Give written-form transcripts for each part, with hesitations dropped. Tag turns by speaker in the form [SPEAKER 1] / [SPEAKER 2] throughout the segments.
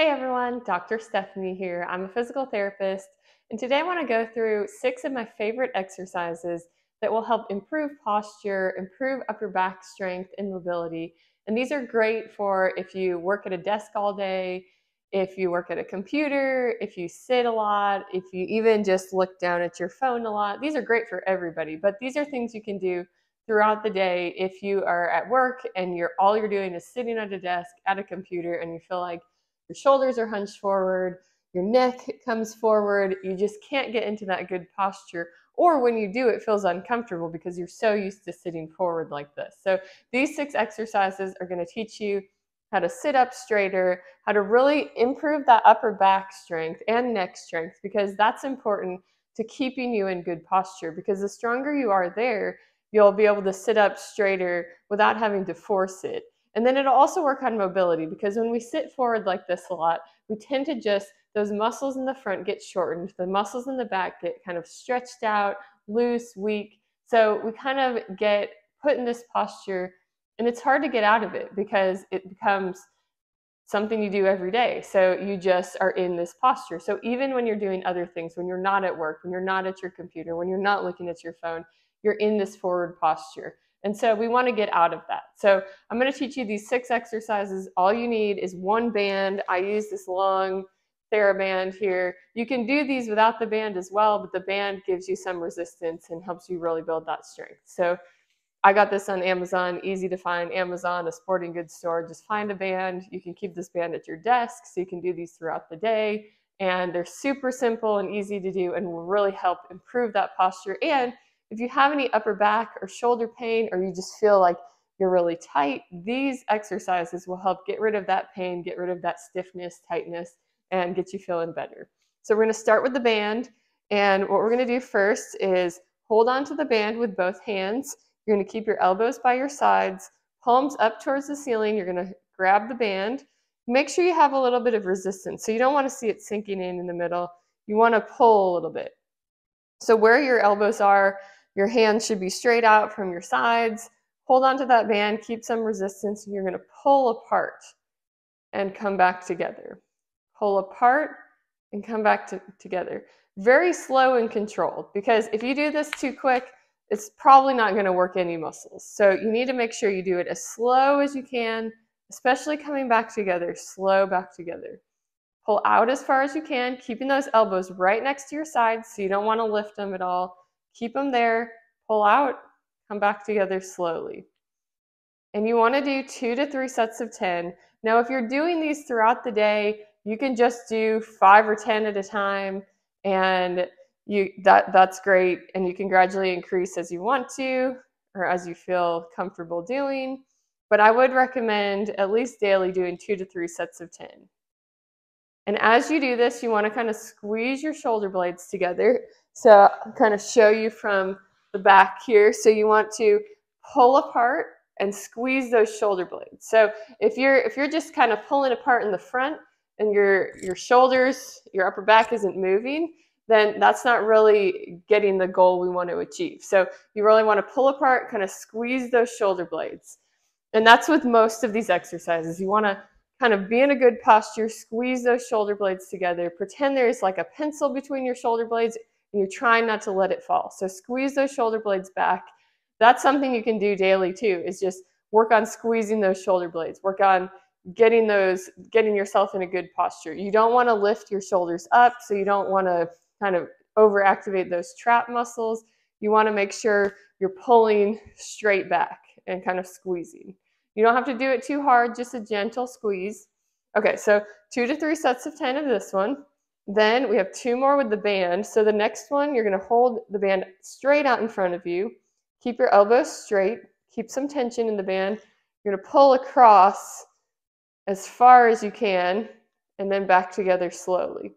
[SPEAKER 1] Hey everyone, Dr. Stephanie here. I'm a physical therapist, and today I want to go through 6 of my favorite exercises that will help improve posture, improve upper back strength and mobility. And these are great for if you work at a desk all day, if you work at a computer, if you sit a lot, if you even just look down at your phone a lot. These are great for everybody, but these are things you can do throughout the day if you are at work and all you're doing is sitting at a desk at a computer and you feel like your shoulders are hunched forward, your neck comes forward, you just can't get into that good posture. Or when you do, it feels uncomfortable because you're so used to sitting forward like this. So these 6 exercises are going to teach you how to sit up straighter, how to really improve that upper back strength and neck strength, because that's important to keeping you in good posture. Because the stronger you are there, you'll be able to sit up straighter without having to force it. And then it'll also work on mobility, because when we sit forward like this a lot, we tend to those muscles in the front get shortened, the muscles in the back get kind of stretched out, loose, weak. So we kind of get put in this posture, and it's hard to get out of it because it becomes something you do every day. So you just are in this posture. So even when you're doing other things, when you're not at work, when you're not at your computer, when you're not looking at your phone, you're in this forward posture. And so we want to get out of that. So I'm going to teach you these 6 exercises. All you need is one band. I use this long TheraBand here. You can do these without the band as well, but the band gives you some resistance and helps you really build that strength. So I got this on Amazon, easy to find. Amazon, a sporting goods store. Just find a band. You can keep this band at your desk, so you can do these throughout the day. And they're super simple and easy to do and will really help improve that posture. And if you have any upper back or shoulder pain, or you just feel like you're really tight, these exercises will help get rid of that pain, get rid of that stiffness, tightness, and get you feeling better. So we're going to start with the band. And what we're going to do first is hold on to the band with both hands. You're going to keep your elbows by your sides, palms up towards the ceiling. You're going to grab the band. Make sure you have a little bit of resistance. So you don't want to see it sinking in the middle. You want to pull a little bit. So where your elbows are, your hands should be straight out from your sides. Hold on to that band, keep some resistance, and you're going to pull apart and come back together. Pull apart and come back together. Very slow and controlled, because if you do this too quick, it's probably not going to work any muscles. So you need to make sure you do it as slow as you can, especially coming back together, slow back together. Pull out as far as you can, keeping those elbows right next to your sides, so you don't want to lift them at all. Keep them there, pull out, come back together slowly. And you want to do 2 to 3 sets of 10. Now, if you're doing these throughout the day, you can just do 5 or 10 at a time, and that's great. And you can gradually increase as you want to, or as you feel comfortable doing. But I would recommend at least daily doing 2 to 3 sets of 10. And as you do this, you want to kind of squeeze your shoulder blades together. So I'll kind of show you from the back here. So you want to pull apart and squeeze those shoulder blades. So if you're just kind of pulling apart in the front and your shoulders, your upper back isn't moving, then that's not really getting the goal we want to achieve. So you really want to pull apart, kind of squeeze those shoulder blades. And that's with most of these exercises. You want to kind of be in a good posture, squeeze those shoulder blades together, pretend there's like a pencil between your shoulder blades, and you're trying not to let it fall. So squeeze those shoulder blades back. That's something you can do daily too, is just work on squeezing those shoulder blades, work on getting yourself in a good posture. You don't want to lift your shoulders up, so you don't want to kind of overactivate those trap muscles. You want to make sure you're pulling straight back and kind of squeezing. You don't have to do it too hard, just a gentle squeeze. Okay, so 2 to 3 sets of 10 of this one. Then we have 2 more with the band. So the next one, you're going to hold the band straight out in front of you. Keep your elbows straight. Keep some tension in the band. You're going to pull across as far as you can, and then back together slowly.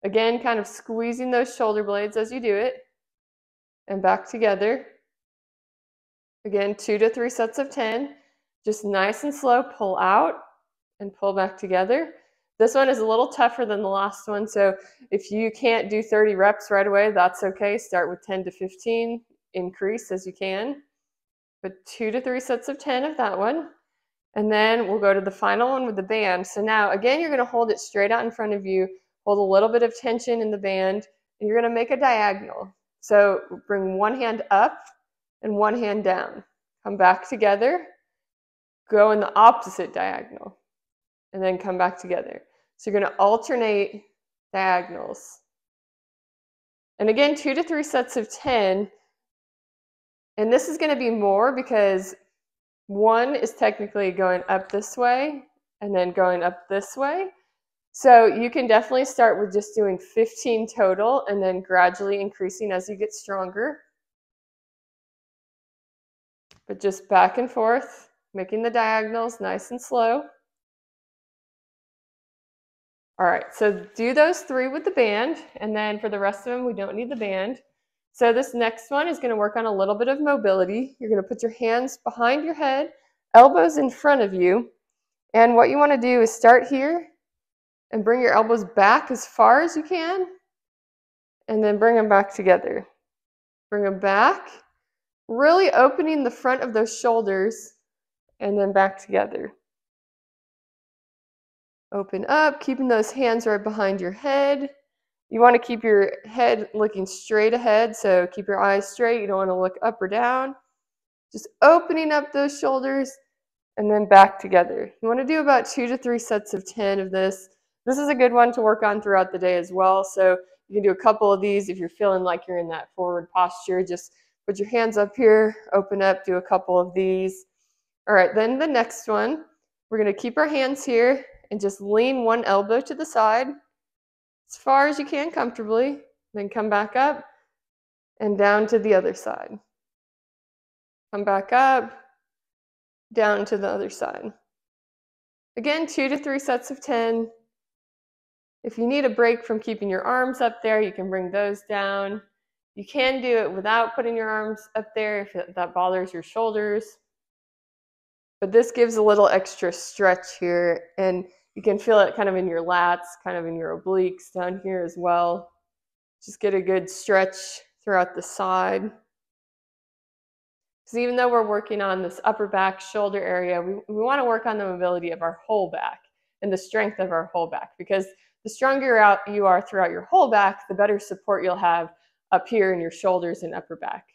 [SPEAKER 1] Again, kind of squeezing those shoulder blades as you do it, and back together. Again, 2 to 3 sets of 10. Just nice and slow, pull out and pull back together. This one is a little tougher than the last one, so if you can't do 30 reps right away, that's okay. Start with 10 to 15, increase as you can. But 2 to 3 sets of 10 of that one. And then we'll go to the final one with the band. So now, again, you're going to hold it straight out in front of you, hold a little bit of tension in the band, and you're going to make a diagonal. So bring one hand up and one hand down. Come back together, go in the opposite diagonal, and then come back together. So you're going to alternate diagonals. And again, 2 to 3 sets of 10. And this is going to be more because one is technically going up this way and then going up this way. So you can definitely start with just doing 15 total and then gradually increasing as you get stronger. But just back and forth, making the diagonals nice and slow. All right, so do those 3 with the band, and then for the rest of them, we don't need the band. So this next one is going to work on a little bit of mobility. You're going to put your hands behind your head, elbows in front of you, and what you want to do is start here and bring your elbows back as far as you can, and then bring them back together. Bring them back, really opening the front of those shoulders, and then back together. Open up, keeping those hands right behind your head. You want to keep your head looking straight ahead, so keep your eyes straight. You don't want to look up or down. Just opening up those shoulders and then back together. You want to do about 2 to 3 sets of 10 of this. This is a good one to work on throughout the day as well. So you can do a couple of these if you're feeling like you're in that forward posture. Just put your hands up here, open up, do a couple of these. All right, then the next one, we're going to keep our hands here and just lean one elbow to the side as far as you can comfortably. Then come back up and down to the other side. Come back up, down to the other side. Again, 2 to 3 sets of 10. If you need a break from keeping your arms up there, you can bring those down. You can do it without putting your arms up there if that bothers your shoulders. But this gives a little extra stretch here, and you can feel it kind of in your lats, kind of in your obliques down here as well. Just get a good stretch throughout the side. Because even though we're working on this upper back, shoulder area, we want to work on the mobility of our whole back and the strength of our whole back. Because the stronger you are throughout your whole back, the better support you'll have up here in your shoulders and upper back.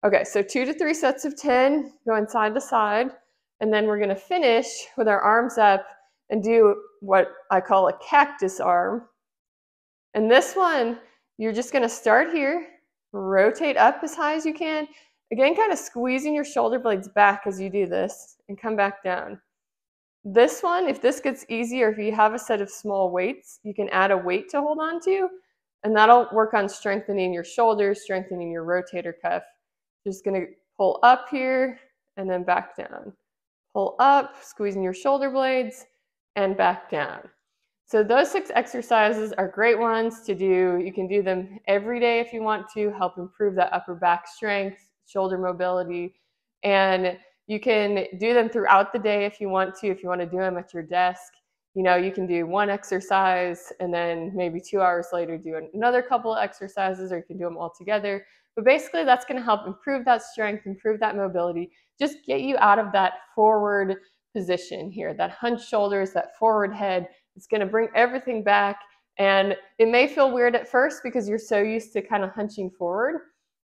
[SPEAKER 1] Okay, so 2 to 3 sets of 10, going side to side. And then we're going to finish with our arms up and do what I call a cactus arm. And this one, you're just going to start here, rotate up as high as you can. Again, kind of squeezing your shoulder blades back as you do this, and come back down. This one, if this gets easy, or if you have a set of small weights, you can add a weight to hold on to, and that'll work on strengthening your shoulders, strengthening your rotator cuff. Just going to pull up here and then back down. Pull up, squeezing your shoulder blades, and back down. So those 6 exercises are great ones to do. You can do them every day if you want to, help improve that upper back strength, shoulder mobility, and you can do them throughout the day if you want to do them at your desk. You know, you can do one exercise and then maybe 2 hours later do another couple of exercises, or you can do them all together. But basically that's going to help improve that strength, improve that mobility, just get you out of that forward position here, that hunched shoulders, that forward head. It's going to bring everything back, and it may feel weird at first because you're so used to kind of hunching forward,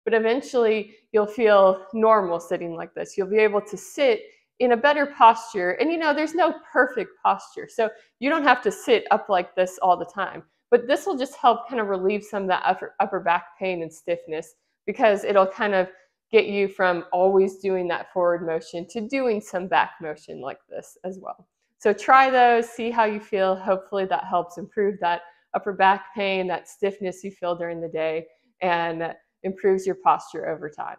[SPEAKER 1] but eventually you'll feel normal sitting like this. You'll be able to sit in a better posture, and you know, there's no perfect posture, so you don't have to sit up like this all the time, but this will just help kind of relieve some of that upper back pain and stiffness, because it'll kind of get you from always doing that forward motion to doing some back motion like this as well. So try those, see how you feel. Hopefully that helps improve that upper back pain, that stiffness you feel during the day, and improves your posture over time.